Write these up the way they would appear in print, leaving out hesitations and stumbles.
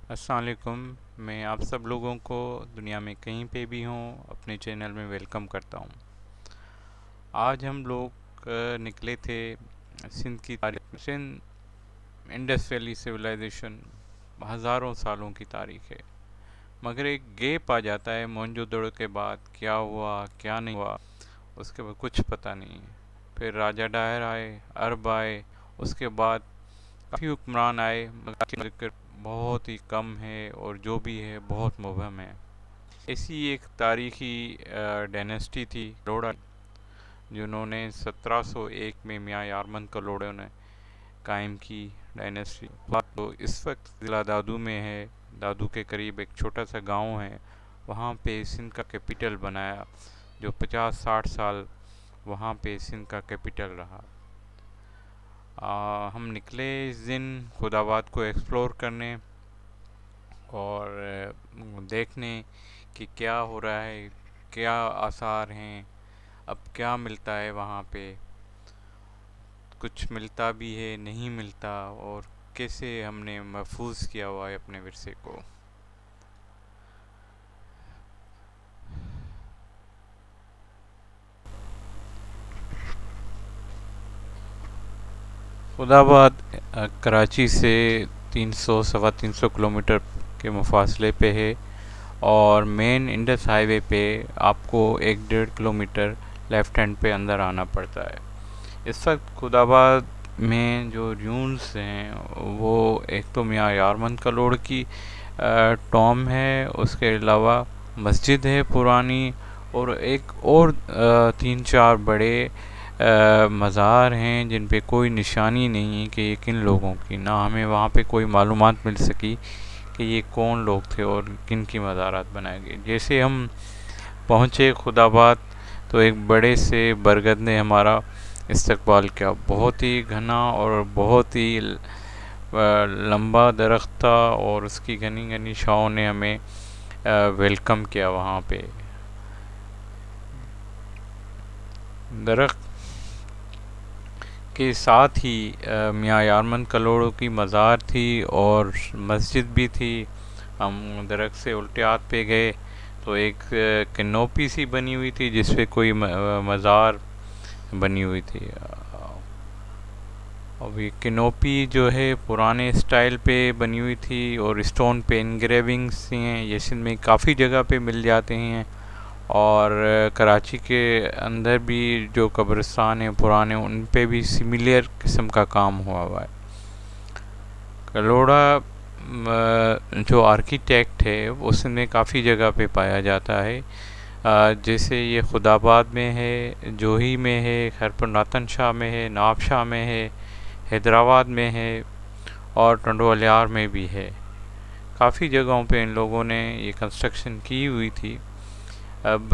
السلام علیکم. میں آپ سب لوگوں کو دنیا میں کہیں پہ بھی ہوں اپنے چینل میں ویلکم کرتا ہوں. آج ہم لوگ نکلے تھے سندھ کی تاریخ. سندھ انڈس ویلی سویلائزیشن ہزاروں سالوں کی تاریخ ہے، مگر ایک گیپ آ جاتا ہے موہنجو دڑو کے بعد. کیا ہوا کیا نہیں ہوا اس کے بعد کچھ پتہ نہیں. پھر راجہ ڈائر آئے، عرب آئے، اس کے بعد کافی حکمران آئے، مگر ذکر بہت ہی کم ہے اور جو بھی ہے بہت مبہم ہے. ایسی ایک تاریخی ڈائنیسٹی تھی کلوڑا، جنہوں نے 1701 میں میاں یارمن کلوڑوں نے قائم کی ڈائنیسٹی. تو اس وقت ضلع دادو میں ہے. دادو کے قریب ایک چھوٹا سا گاؤں ہے، وہاں پہ سندھ کا کیپٹل بنایا، جو 50-60 سال وہاں پہ سندھ کا کیپٹل رہا. ہم نکلے اس دن خود آباد کو ایکسپلور کرنے اور دیکھنے کہ کیا ہو رہا ہے، کیا آثار ہیں، اب کیا ملتا ہے وہاں پہ، کچھ ملتا بھی ہے نہیں ملتا، اور کیسے ہم نے محفوظ کیا ہوا ہے اپنے ورثے کو. خود آباد کراچی سے 300-325 کلومیٹر کے مفاصلے پہ ہے، اور مین انڈس ہائی وے پہ آپ کو 1-1.5 کلومیٹر لیفٹ ہینڈ پہ اندر آنا پڑتا ہے. اس وقت خود آباد میں جو ریونز ہیں وہ ایک تو میاں یارمن کلوڑ کی ٹوم ہے، اس کے علاوہ مسجد ہے پرانی، اور ایک اور 3-4 بڑے مزار ہیں جن پہ کوئی نشانی نہیں ہے کہ یہ کن لوگوں کی. نہ ہمیں وہاں پہ کوئی معلومات مل سکی کہ یہ کون لوگ تھے اور کن کی مزارات بنائے گئے. جیسے ہم پہنچے خود آباد تو ایک بڑے سے برگد نے ہمارا استقبال کیا. بہت ہی گھنا اور بہت ہی لمبا درخت تھا، اور اس کی گھنی گھنی چھاؤں نے ہمیں ویلکم کیا. وہاں پہ درخت کے ساتھ ہی میاں یارمن کلوڑوں کی مزار تھی اور مسجد بھی تھی. ہم درخت سے الٹے ہاتھ پہ گئے تو ایک کنوپی سی بنی ہوئی تھی جس پہ کوئی مزار بنی ہوئی تھی. اب یہ کنوپی جو ہے پرانے اسٹائل پہ بنی ہوئی تھی، اور اسٹون پہ انگریونگس ہیں. یہ سندھ میں کافی جگہ پہ مل جاتے ہیں، اور کراچی کے اندر بھی جو قبرستان ہیں پرانے ان پہ بھی سملر قسم کا کام ہوا ہے. کلوڑا جو آرکیٹیکٹ ہے وہ سندھ میں کافی جگہ پہ پایا جاتا ہے. جیسے یہ خود آباد میں ہے، جوہی میں ہے، خیرپور ناتن شاہ میں ہے، ناب شاہ میں ہے، حیدرآباد میں ہے، اور ٹنڈو الیار میں بھی ہے. کافی جگہوں پہ ان لوگوں نے یہ کنسٹرکشن کی ہوئی تھی. اب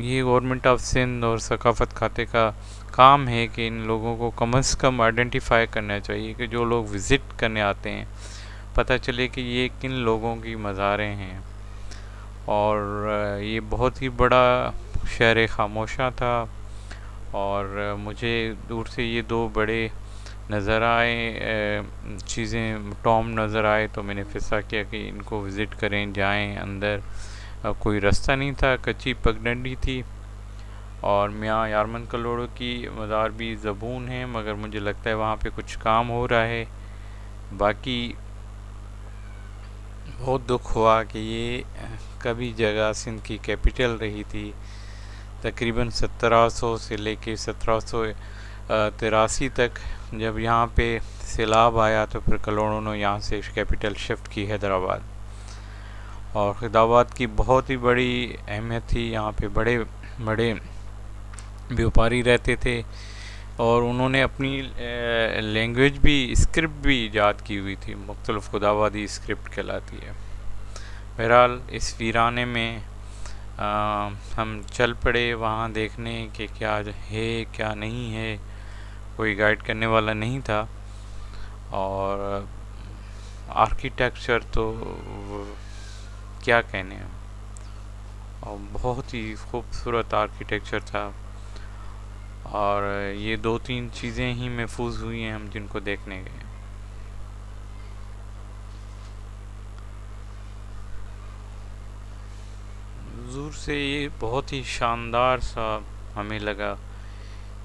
یہ گورنمنٹ آف سندھ اور ثقافت کھاتے کا کام ہے کہ ان لوگوں کو کم از کم آئیڈینٹیفائی کرنا چاہیے کہ جو لوگ وزٹ کرنے آتے ہیں پتہ چلے کہ یہ کن لوگوں کی مزاریں ہیں. اور یہ بہت ہی بڑا شہر خاموشہ تھا، اور مجھے دور سے یہ دو بڑے نظر آئے چیزیں، ٹوم نظر آئے، تو میں نے فیصلہ کیا کہ ان کو وزٹ کریں، جائیں اندر. کوئی رستہ نہیں تھا، کچی پگڈنڈی تھی. اور میاں یارمن کلوڑوں کی مزار بھی زبون ہے، مگر مجھے لگتا ہے وہاں پہ کچھ کام ہو رہا ہے. باقی بہت دکھ ہوا کہ یہ کبھی جگہ سندھ کی کیپٹل رہی تھی. تقریباً 1700 سے لے کے 1783 تک جب یہاں پہ سیلاب آیا تو پھر کلوڑوں نے یہاں سے کیپٹل شفٹ کی حیدرآباد. اور خیرآباد کی بہت ہی بڑی اہمیت تھی. یہاں پہ بڑے بڑے بیوپاری رہتے تھے، اور انہوں نے اپنی لینگویج بھی، اسکرپٹ بھی ایجاد کی ہوئی تھی، مختلف خود آبادی اسکرپٹ کہلاتی ہے. بہرحال اس ویرانے میں ہم چل پڑے وہاں دیکھنے کہ کیا ہے کیا نہیں ہے. کوئی گائیڈ کرنے والا نہیں تھا، اور آرکیٹیکچر تو کیا کہنے ہیں، اور بہت ہی خوبصورت آرکیٹیکچر تھا. اور یہ 2-3 چیزیں ہی محفوظ ہوئی ہیں ہم جن کو دیکھنے گئے. دور سے یہ بہت ہی شاندار سا ہمیں لگا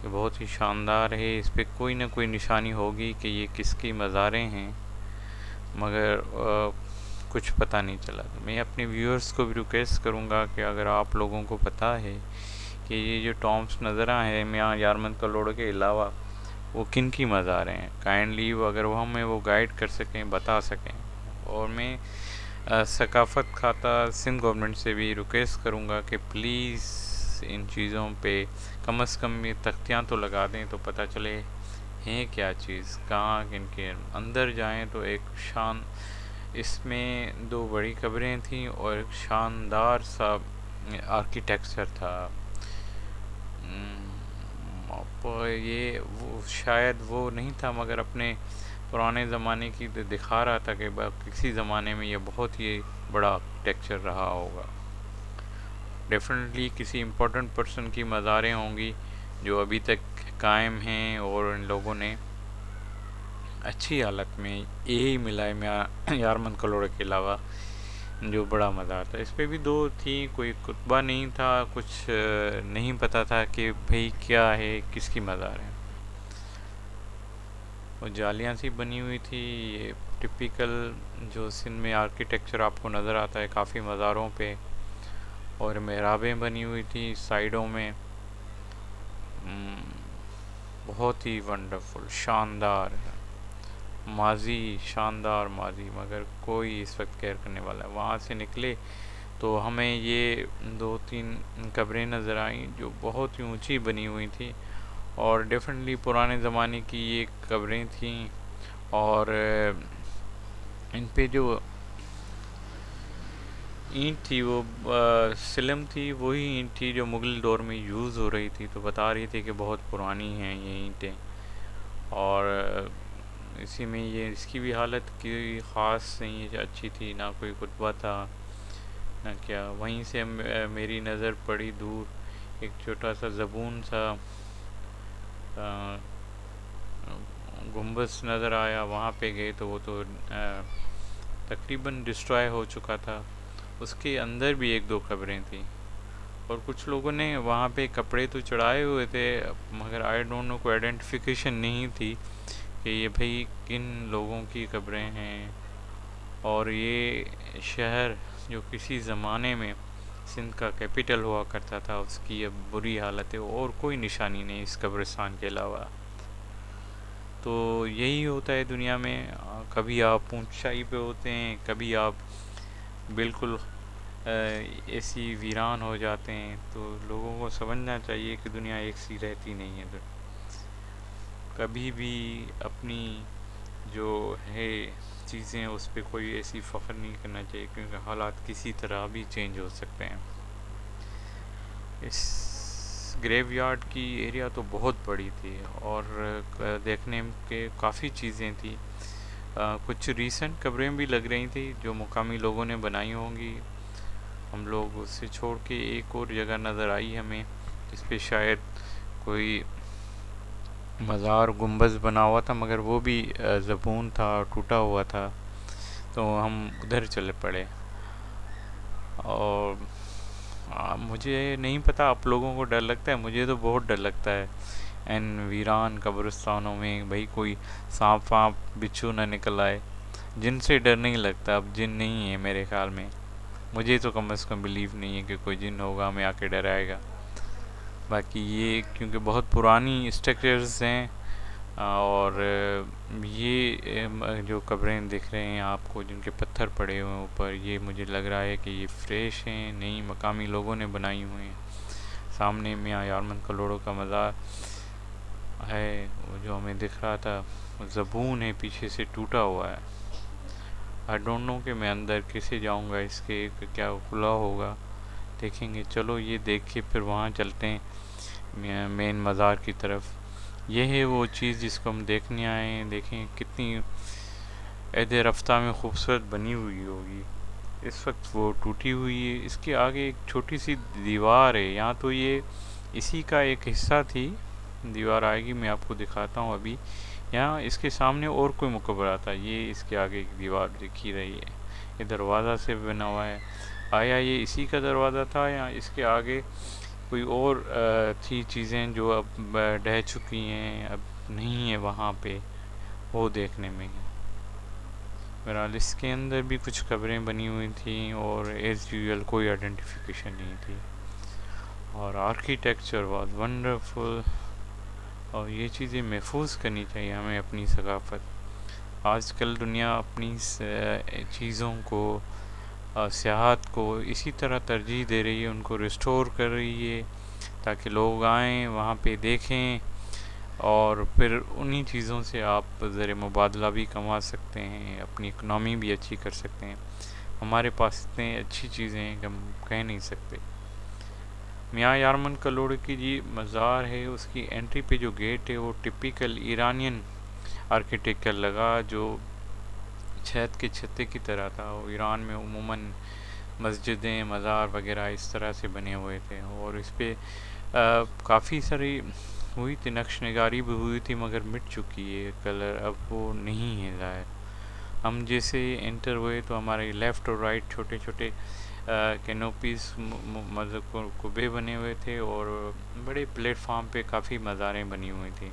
کہ بہت ہی شاندار ہے، اس پہ کوئی نہ کوئی نشانی ہوگی کہ یہ کس کی مزاریں ہیں، مگر کچھ پتہ نہیں چلا۔ تو میں اپنے ویورز کو بھی ریکویسٹ کروں گا کہ اگر آپ لوگوں کو پتہ ہے کہ یہ جو ٹامبس نظر آئے ہیں میاں یارمن کلوڑ کے علاوہ وہ کن کی مزاریں ہیں، کائنڈلی اگر وہ ہمیں وہ گائیڈ کر سکیں، بتا سکیں۔ اور میں ثقافت کھاتہ سندھ گورنمنٹ سے بھی ریکویسٹ کروں گا کہ پلیز ان چیزوں پہ کم از کم یہ تختیاں تو لگا دیں تو پتہ چلے ہیں کیا چیز، کہاں کن کے اندر جائیں تو ایک اس میں 2 بڑی قبریں تھیں اور ایک شاندار سا آرکیٹیکچر تھا۔ یہ شاید وہ نہیں تھا مگر اپنے پرانے زمانے کی دکھا رہا تھا کہ کسی زمانے میں یہ بہت ہی بڑا آرکیٹیکچر رہا ہوگا۔ ڈیفینیٹلی کسی امپورٹنٹ پرسن کی مزاریں ہوں گی جو ابھی تک قائم ہیں، اور ان لوگوں نے اچھی حالت میں یہی ملا ہے یارمن کلوڑ کے علاوہ جو بڑا مزار تھا۔ اس پہ بھی 2 تھی، کوئی کتبہ نہیں تھا، کچھ نہیں پتہ تھا کہ بھئی کیا ہے، کس کی مزار ہے۔ وہ جالیاں سی بنی ہوئی تھی، یہ ٹپیکل جو سندھ میں آرکیٹیکچر آپ کو نظر آتا ہے کافی مزاروں پہ، اور محرابیں بنی ہوئی تھی سائیڈوں میں، بہت ہی ونڈرفل، شاندار ماضی، شاندار ماضی، مگر کوئی اس وقت کیئر کرنے والا ہے۔ وہاں سے نکلے تو ہمیں یہ 2-3 قبریں نظر آئیں جو بہت ہی اونچی بنی ہوئی تھی، اور ڈیفینیٹلی پرانے زمانے کی یہ قبریں تھیں، اور ان پہ جو اینٹ تھی وہ سلم تھی، وہی اینٹ تھی جو مغل دور میں یوز ہو رہی تھی، تو بتا رہی تھی کہ بہت پرانی ہیں یہ اینٹیں، اور اسی میں یہ اس کی بھی حالت کی خاص نہیں اچھی تھی، نہ کوئی کتبہ تھا نہ کیا۔ وہیں سے میری نظر پڑی دور ایک چھوٹا سا زبون سا گنبد نظر آیا، وہاں پہ گئے تو وہ تو تقریباً ڈسٹرائے ہو چکا تھا۔ اس کے اندر بھی 1-2 قبریں تھیں، اور کچھ لوگوں نے وہاں پہ کپڑے تو چڑھائے ہوئے تھے، مگر آئی ڈونٹ نو کوئی آئیڈینٹیفیکیشن نہیں تھی کہ یہ بھئی کن لوگوں کی قبریں ہیں۔ اور یہ شہر جو کسی زمانے میں سندھ کا کیپٹل ہوا کرتا تھا، اس کی اب بری حالت ہے، اور کوئی نشانی نہیں اس قبرستان کے علاوہ۔ تو یہی ہوتا ہے دنیا میں، کبھی آپ اونچائی پہ ہوتے ہیں، کبھی آپ بالکل ایسی ویران ہو جاتے ہیں، تو لوگوں کو سمجھنا چاہیے کہ دنیا ایک سی رہتی نہیں ہے۔ کبھی بھی اپنی جو ہے چیزیں اس پہ کوئی ایسی فخر نہیں کرنا چاہیے، کیونکہ حالات کسی طرح بھی چینج ہو سکتے ہیں۔ اس گریو یارڈ کی ایریا تو بہت بڑی تھی، اور دیکھنے کے کافی چیزیں تھیں، کچھ ریسنٹ قبریں بھی لگ رہی تھیں جو مقامی لوگوں نے بنائی ہوں گی۔ ہم لوگ اس سے چھوڑ کے ایک اور جگہ نظر آئی ہمیں، اس پہ شاید کوئی مزار گنبد بنا ہوا تھا، مگر وہ بھی زبون تھا، ٹوٹا ہوا تھا، تو ہم ادھر چلے پڑے۔ اور مجھے نہیں پتا آپ لوگوں کو ڈر لگتا ہے، مجھے تو بہت ڈر لگتا ہے ان ویران قبرستانوں میں، بھئی کوئی سانپ وانپ بچھو نہ نکل آئے۔ جن سے ڈر نہیں لگتا، اب جن نہیں ہے میرے خیال میں، مجھے تو کم از کم بلیو نہیں ہے کہ کوئی جن ہوگا ہمیں آ کے ڈرائے گا۔ باقی یہ کیونکہ بہت پرانی اسٹرکچرز ہیں، اور یہ جو قبریں دکھ رہے ہیں آپ کو جن کے پتھر پڑے ہوئے ہیں اوپر، یہ مجھے لگ رہا ہے کہ یہ فریش ہیں، نئی مقامی لوگوں نے بنائی ہوئی ہیں۔ سامنے میاں یارمن کلوڑوں کا مزار ہے، وہ جو ہمیں دکھ رہا تھا، زبون ہے پیچھے سے ٹوٹا ہوا ہے۔ آئی ڈونٹ نو کہ میں اندر کیسے جاؤں گا، اس کے کیا کھلا ہوگا، دیکھیں گے۔ چلو یہ دیکھ کے پھر وہاں چلتے ہیں مین مزار کی طرف۔ یہ ہے وہ چیز جس کو ہم دیکھنے آئے ہیں، دیکھیں کتنی عید رفتہ میں خوبصورت بنی ہوئی ہوگی۔ اس وقت وہ ٹوٹی ہوئی ہے، اس کے آگے ایک چھوٹی سی دیوار ہے، یہاں تو یہ اسی کا ایک حصہ تھی، دیوار آئے گی میں آپ کو دکھاتا ہوں ابھی۔ یہاں اس کے سامنے اور کوئی مقبرہ تھا، یہ اس کے آگے ایک دیوار دکھی رہی ہے، یہ دروازہ سے بنا ہوا ہے۔ آیا یہ اسی کا دروازہ تھا یا اس کے آگے کوئی اور تھی چیزیں جو اب ڈھہ چکی ہیں، اب نہیں ہے وہاں پہ، وہ دیکھنے میں ہی۔ بہرحال اس کے اندر بھی کچھ قبریں بنی ہوئی تھیں اور ایز یوزول کوئی آئیڈینٹیفیکیشن نہیں تھی، اور آرکیٹیکچر واز ونڈرفل، اور یہ چیزیں محفوظ کرنی چاہیے ہمیں اپنی ثقافت۔ آج کل دنیا اپنی چیزوں کو، سیاحت کو اسی طرح ترجیح دے رہی ہے، ان کو ریسٹور کر رہی ہے تاکہ لوگ آئیں وہاں پہ دیکھیں، اور پھر انہی چیزوں سے آپ زر مبادلہ بھی کما سکتے ہیں، اپنی اکنامی بھی اچھی کر سکتے ہیں۔ ہمارے پاس اتنے اچھی چیزیں ہیں کہ ہم کہہ نہیں سکتے۔ میاں یارمن کلوڑ کی جی مزار ہے، اس کی انٹری پہ جو گیٹ ہے وہ ٹپیکل ایرانین آرکیٹیکچر لگا، جو چھت کے چھتے کی طرح تھا۔ وہ ایران میں عموماً مسجدیں، مزار وغیرہ اس طرح سے بنے ہوئے تھے، اور اس پہ کافی ساری ہوئی تھی، نقش نگاری بھی ہوئی تھی، مگر مٹ چکی ہے کلر، اب وہ نہیں ہے ظاہر۔ ہم جیسے انٹر ہوئے تو ہمارے لیفٹ اور رائٹ چھوٹے چھوٹے کینوپیز، مطلب کبے بنے ہوئے تھے، اور بڑے پلیٹ فارم پہ کافی مزاریں بنی ہوئی تھیں۔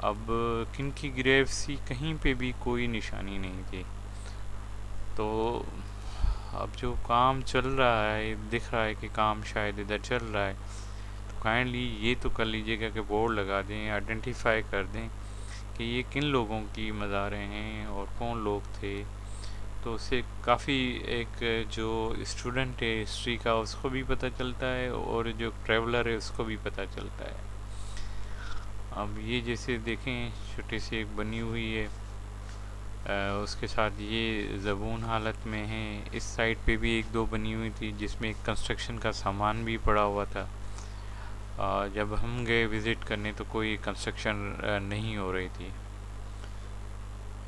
اب کن کی گریو سی کہیں پہ بھی کوئی نشانی نہیں تھی۔ تو اب جو کام چل رہا ہے، دکھ رہا ہے کہ کام شاید ادھر چل رہا ہے، تو کائنڈلی یہ تو کر لیجیے گا کہ بورڈ لگا دیں، آئیڈینٹیفائی کر دیں کہ یہ کن لوگوں کی مزاریں ہیں اور کون لوگ تھے۔ تو اس سے کافی ایک جو اسٹوڈنٹ ہے ہسٹری کا اس کو بھی پتہ چلتا ہے، اور جو ٹریولر ہے اس کو بھی پتہ چلتا ہے۔ اب یہ جیسے دیکھیں چھوٹی سی ایک بنی ہوئی ہے، اس کے ساتھ یہ زبون حالت میں ہے۔ اس سائڈ پہ بھی ایک دو بنی ہوئی تھی جس میں ایک کنسٹرکشن کا سامان بھی پڑا ہوا تھا۔ جب ہم گئے وزٹ کرنے تو کوئی کنسٹرکشن نہیں ہو رہی تھی۔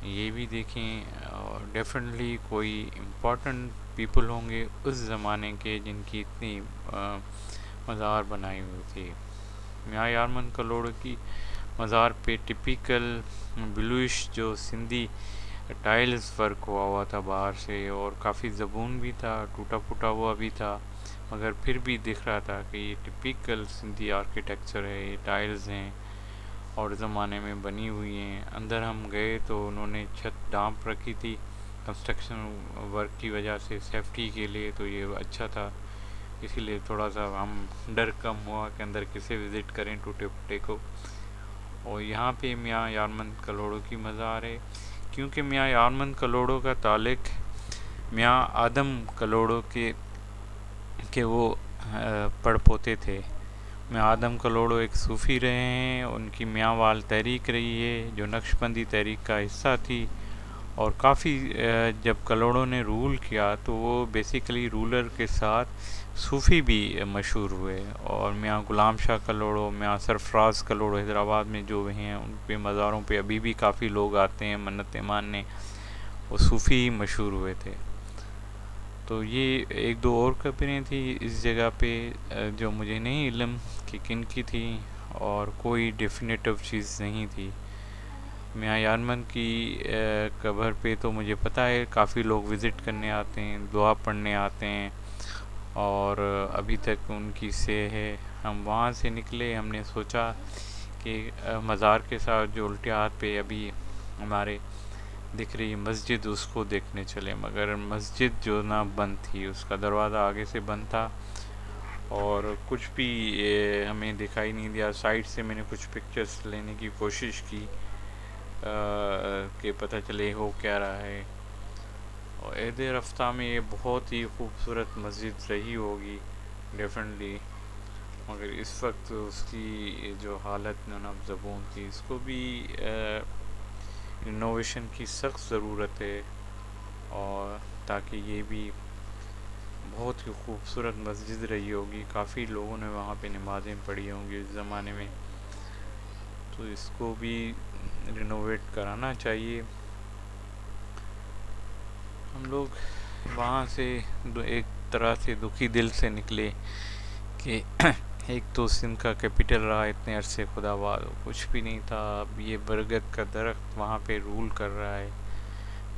یہ بھی دیکھیں، اور ڈیفینیٹلی کوئی امپورٹنٹ پیپل ہوں گے اس زمانے کے جن کی اتنی مزار بنائی ہوئی تھی۔ میاں یارمن کلوڑ کی مزار پہ ٹپیکل بلوش جو سندھی ٹائلز ورک ہوا تھا باہر سے، اور کافی زبون بھی تھا، ٹوٹا پھوٹا ہوا بھی تھا، مگر پھر بھی دکھ رہا تھا کہ یہ ٹپیکل سندھی آرکیٹیکچر ہے، یہ ٹائلز ہیں اور زمانے میں بنی ہوئی ہیں۔ اندر ہم گئے تو انہوں نے چھت ڈانپ رکھی تھی کنسٹرکشن ورک کی وجہ سے، سیفٹی کے لیے، تو یہ اچھا تھا، اسی لیے تھوڑا سا ہم ڈر کم ہوا کہ اندر کسے وزٹ کریں ٹوٹے پھوٹے کو۔ اور یہاں پہ میاں یارمن کلوڑوں کی مزار ہے، کیونکہ میاں یارمن کلوڑوں کا تعلق میاں آدم کلوڑوں کے وہ پڑ پوتے تھے۔ میاں آدم کلوڑو ایک صوفی رہے ہیں، ان کی میاں وال تحریک رہی ہے جو نقش بندی تحریک کا حصہ تھی، اور کافی جب کلوڑوں نے رول کیا تو وہ بیسیکلی رولر کے ساتھ صوفی بھی مشہور ہوئے، اور میاں غلام شاہ کلوڑو، میاں سرفراز کلوڑو حیدرآباد میں جو ہیں ان پہ مزاروں پہ ابھی بھی کافی لوگ آتے ہیں منتیں ماننے، وہ صوفی ہی مشہور ہوئے تھے۔ تو یہ ایک دو اور قبریں تھیں اس جگہ پہ جو مجھے نہیں علم کہ کن کی تھیں، اور کوئی ڈیفینیٹو چیز نہیں تھی۔ میاں یارمن کی قبر پہ تو مجھے پتہ ہے کافی لوگ وزٹ کرنے آتے ہیں، دعا پڑھنے آتے ہیں، اور ابھی تک ان کی سے ہے۔ ہم وہاں سے نکلے، ہم نے سوچا کہ مزار کے ساتھ جو الٹے ہاتھ پہ ابھی ہمارے دکھ رہی مسجد اس کو دیکھنے چلے، مگر مسجد جو نا بند تھی، اس کا دروازہ آگے سے بند تھا، اور کچھ بھی ہمیں دکھائی نہیں دیا۔ سائڈ سے میں نے کچھ پکچرز لینے کی کوشش کی کہ پتہ چلے ہو کیا رہا ہے، اور عید رفتہ میں یہ بہت ہی خوبصورت مسجد رہی ہوگی ڈیفینیٹلی، مگر اس وقت اس کی جو حالت نب زبون تھی، اس کو بھی رینوویشن کی سخت ضرورت ہے، اور تاکہ یہ بھی بہت ہی خوبصورت مسجد رہی ہوگی، کافی لوگوں نے وہاں پہ نمازیں پڑھی ہوں گی اس زمانے میں، تو اس کو بھی رینوویٹ کرانا چاہیے۔ ہم لوگ وہاں سے ایک طرح سے دکھی دل سے نکلے کہ ایک تو سندھ کا کیپٹل رہا اتنے عرصے، خدا باد کچھ بھی نہیں تھا، اب یہ برگد کا درخت وہاں پہ رول کر رہا ہے،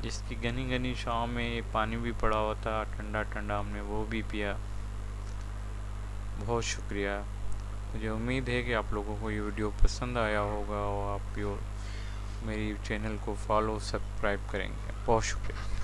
اس کی گھنی گھنی چھاؤں میں پانی بھی پڑا ہوا تھا ٹھنڈا ٹھنڈا، ہم نے وہ بھی پیا. بہت شکریہ. مجھے امید ہے کہ آپ لوگوں کو یہ ویڈیو پسند آیا ہوگا اور آپ میری چینل کو فالو سبسکرائب کریں گے. بہت شکریہ.